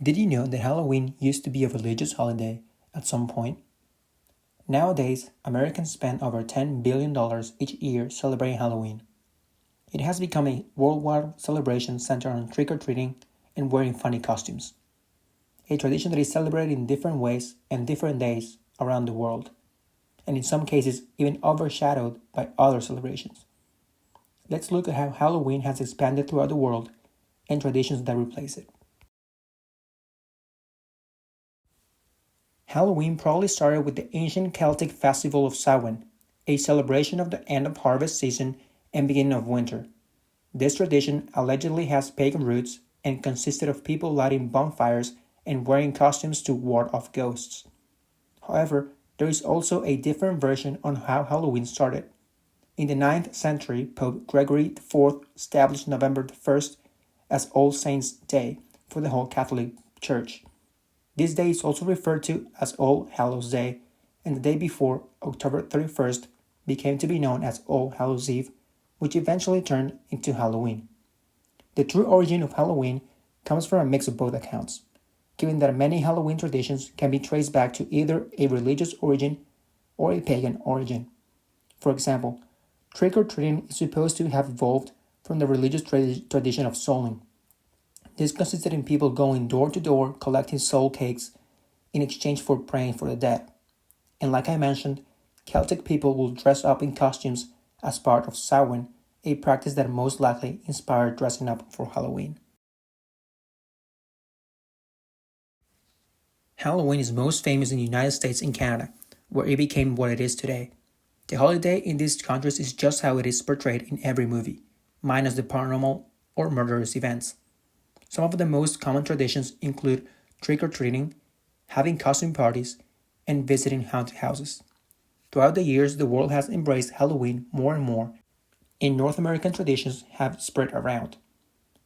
Did you know that Halloween used to be a religious holiday at some point? Nowadays, Americans spend over $10 billion each year celebrating Halloween. It has become a worldwide celebration centered on trick or treating and wearing funny costumes. A tradition that is celebrated in different ways and different days around the world, and in some cases, even overshadowed by other celebrations. Let's look at how Halloween has expanded throughout the world and traditions that replace it. Halloween probably started with the ancient Celtic festival of Samhain, a celebration of the end of harvest season and beginning of winter. This tradition allegedly has pagan roots and consisted of people lighting bonfires and wearing costumes to ward off ghosts. However, there is also a different version on how Halloween started. In the 9th century, Pope Gregory IV established November 1st as All Saints' Day for the whole Catholic Church. This day is also referred to as All Hallows' Day, and the day before, October 31st, became to be known as All Hallows' Eve, which eventually turned into Halloween. The true origin of Halloween comes from a mix of both accounts, given that many Halloween traditions can be traced back to either a religious origin or a pagan origin. For example, trick-or-treating is supposed to have evolved from the religious tradition of souling. This consisted in people going door to door collecting soul cakes in exchange for praying for the dead. And like I mentioned, Celtic people will dress up in costumes as part of Samhain, a practice that most likely inspired dressing up for Halloween. Halloween is most famous in the United States and Canada, where it became what it is today. The holiday in these countries is just how it is portrayed in every movie, minus the paranormal or murderous events. Some of the most common traditions include trick-or-treating, having costume parties, and visiting haunted houses. Throughout the years, the world has embraced Halloween more and more, and North American traditions have spread around.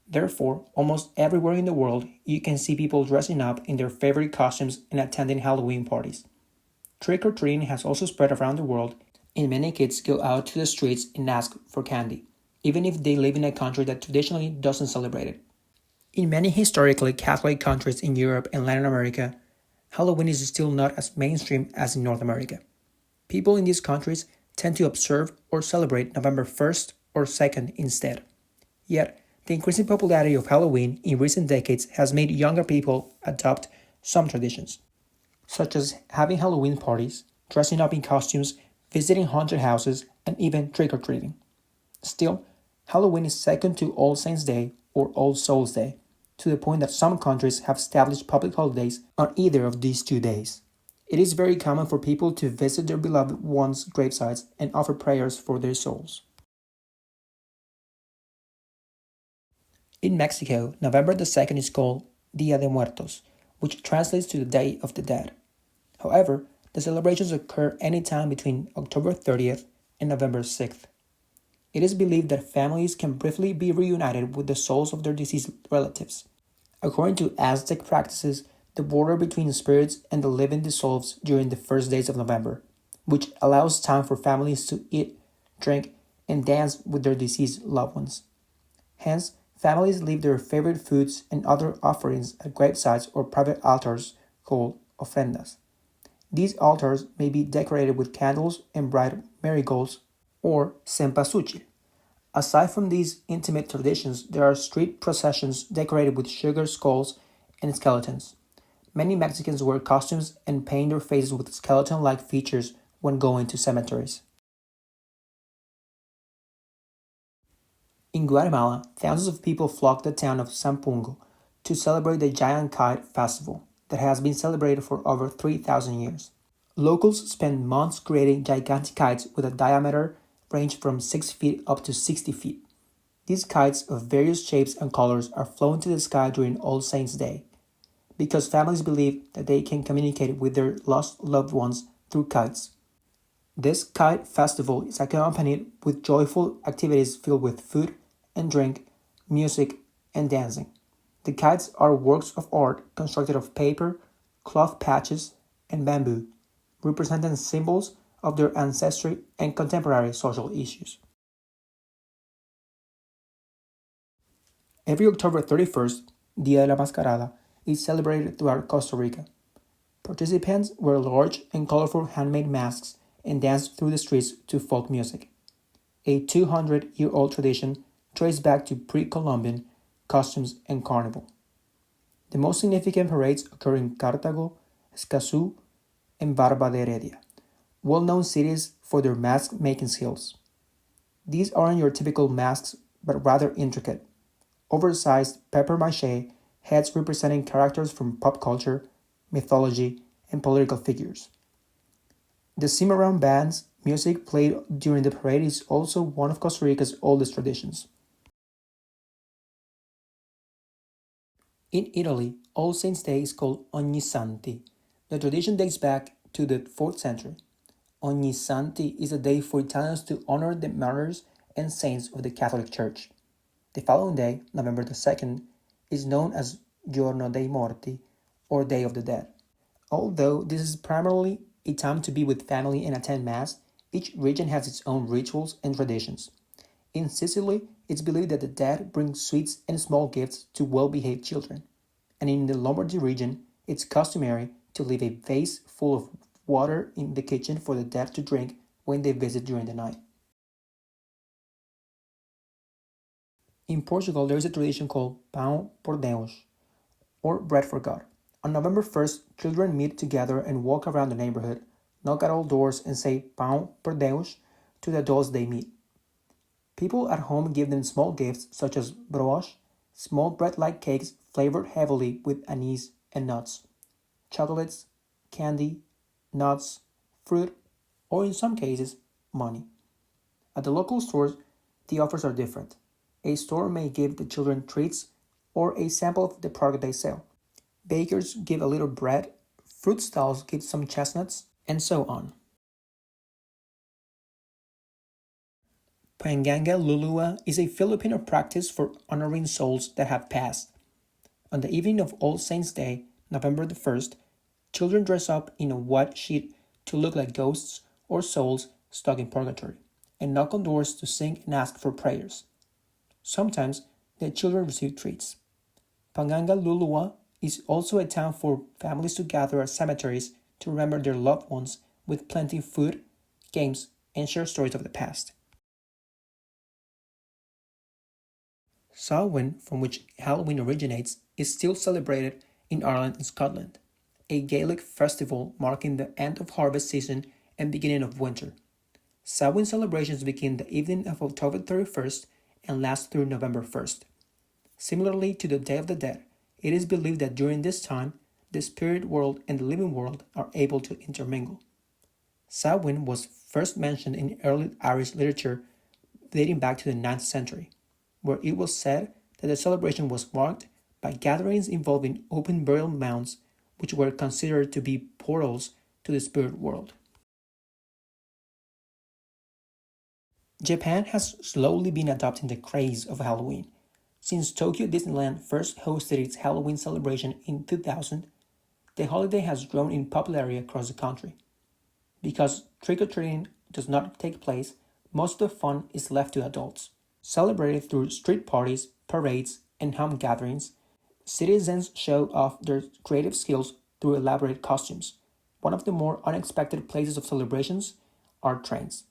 Therefore, almost everywhere in the world, you can see people dressing up in their favorite costumes and attending Halloween parties. Trick-or-treating has also spread around the world, and many kids go out to the streets and ask for candy, even if they live in a country that traditionally doesn't celebrate it. In many historically Catholic countries in Europe and Latin America, Halloween is still not as mainstream as in North America. People in these countries tend to observe or celebrate November 1st or 2nd instead. Yet, the increasing popularity of Halloween in recent decades has made younger people adopt some traditions, such as having Halloween parties, dressing up in costumes, visiting haunted houses, and even trick-or-treating. Still, Halloween is second to All Saints' Day or All Souls' Day, to the point that some countries have established public holidays on either of these 2 days. It is very common for people to visit their beloved ones' gravesites and offer prayers for their souls. In Mexico, November the 2nd is called Dia de Muertos, which translates to the Day of the Dead. However, the celebrations occur anytime between October 30th and November 6th. It is believed that families can briefly be reunited with the souls of their deceased relatives. According to Aztec practices, the border between spirits and the living dissolves during the first days of November, which allows time for families to eat, drink, and dance with their deceased loved ones. Hence, families leave their favorite foods and other offerings at gravesites or private altars called ofrendas. These altars may be decorated with candles and bright marigolds or cempasúchil. Aside from these intimate traditions, there are street processions decorated with sugar skulls and skeletons. Many Mexicans wear costumes and paint their faces with skeleton-like features when going to cemeteries. In Guatemala, thousands of people flock the town of Zampungo to celebrate the Giant Kite Festival that has been celebrated for over 3,000 years. Locals spend months creating gigantic kites with a diameter range from 6 feet up to 60 feet. These kites of various shapes and colors are flown to the sky during All Saints' Day, because families believe that they can communicate with their lost loved ones through kites. This kite festival is accompanied with joyful activities filled with food and drink, music, and dancing. The kites are works of art constructed of paper, cloth patches, and bamboo, representing symbols of their ancestry and contemporary social issues. Every October 31st, Dia de la Mascarada, is celebrated throughout Costa Rica. Participants wear large and colorful handmade masks and dance through the streets to folk music, a 200-year-old tradition traced back to pre-Columbian customs and carnival. The most significant parades occur in Cartago, Escazú, and Barba de Heredia, well-known cities for their mask-making skills. These aren't your typical masks, but rather intricate, oversized papier-mâché heads representing characters from pop culture, mythology, and political figures. The Cimarron Band's music played during the parade is also one of Costa Rica's oldest traditions. In Italy, All Saints' Day is called Ognissanti. The tradition dates back to the 4th century. Ognissanti is a day for Italians to honor the martyrs and saints of the Catholic Church. The following day, November the 2nd, is known as Giorno dei Morti, or Day of the Dead. Although this is primarily a time to be with family and attend Mass, each region has its own rituals and traditions. In Sicily, it's believed that the dead bring sweets and small gifts to well-behaved children. And in the Lombardy region, it's customary to leave a vase full of water in the kitchen for the dead to drink when they visit during the night. In Portugal, there is a tradition called Pão por Deus, or Bread for God. On November 1st, children meet together and walk around the neighborhood, knock at all doors, and say Pão por Deus to the adults they meet. People at home give them small gifts such as broche, small bread-like cakes flavored heavily with anise and nuts, chocolates, candy, nuts, fruit, or in some cases, money. At the local stores, the offers are different. A store may give the children treats or a sample of the product they sell. Bakers give a little bread, fruit stalls give some chestnuts, and so on. Panganga Lulua is a Filipino practice for honoring souls that have passed. On the evening of All Saints' Day, November the 1st, children dress up in a white sheet to look like ghosts or souls stuck in purgatory, and knock on doors to sing and ask for prayers. Sometimes the children receive treats. Panganga Lulua is also a time for families to gather at cemeteries to remember their loved ones with plenty of food, games, and share stories of the past. Samhain, from which Halloween originates, is still celebrated in Ireland and Scotland, a Gaelic festival marking the end of harvest season and beginning of winter. Samhain celebrations begin the evening of October 31st and last through November 1st. Similarly to the Day of the Dead, it is believed that during this time, the spirit world and the living world are able to intermingle. Samhain was first mentioned in early Irish literature dating back to the 9th century, where it was said that the celebration was marked by gatherings involving open burial mounds, which were considered to be portals to the spirit world. Japan has slowly been adopting the craze of Halloween. Since Tokyo Disneyland first hosted its Halloween celebration in 2000, the holiday has grown in popularity across the country. Because trick-or-treating does not take place, most of the fun is left to adults. Celebrated through street parties, parades, and home gatherings, citizens show off their creative skills through elaborate costumes. One of the more unexpected places of celebrations are trains.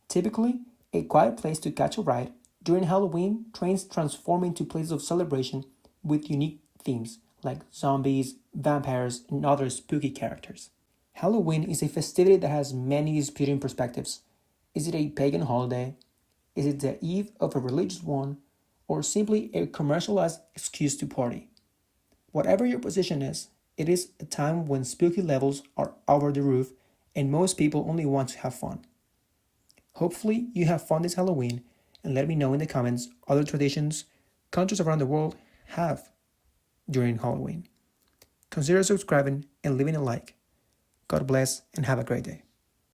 Typically, a quiet place to catch a ride, during Halloween, trains transform into places of celebration with unique themes like zombies, vampires, and other spooky characters. Halloween is a festivity that has many disputing perspectives. Is it a pagan holiday? Is it the eve of a religious one? Or simply a commercialized excuse to party? Whatever your position is, it is a time when spooky levels are over the roof and most people only want to have fun. Hopefully you have fun this Halloween, and let me know in the comments other traditions countries around the world have during Halloween. Consider subscribing and leaving a like. God bless and have a great day.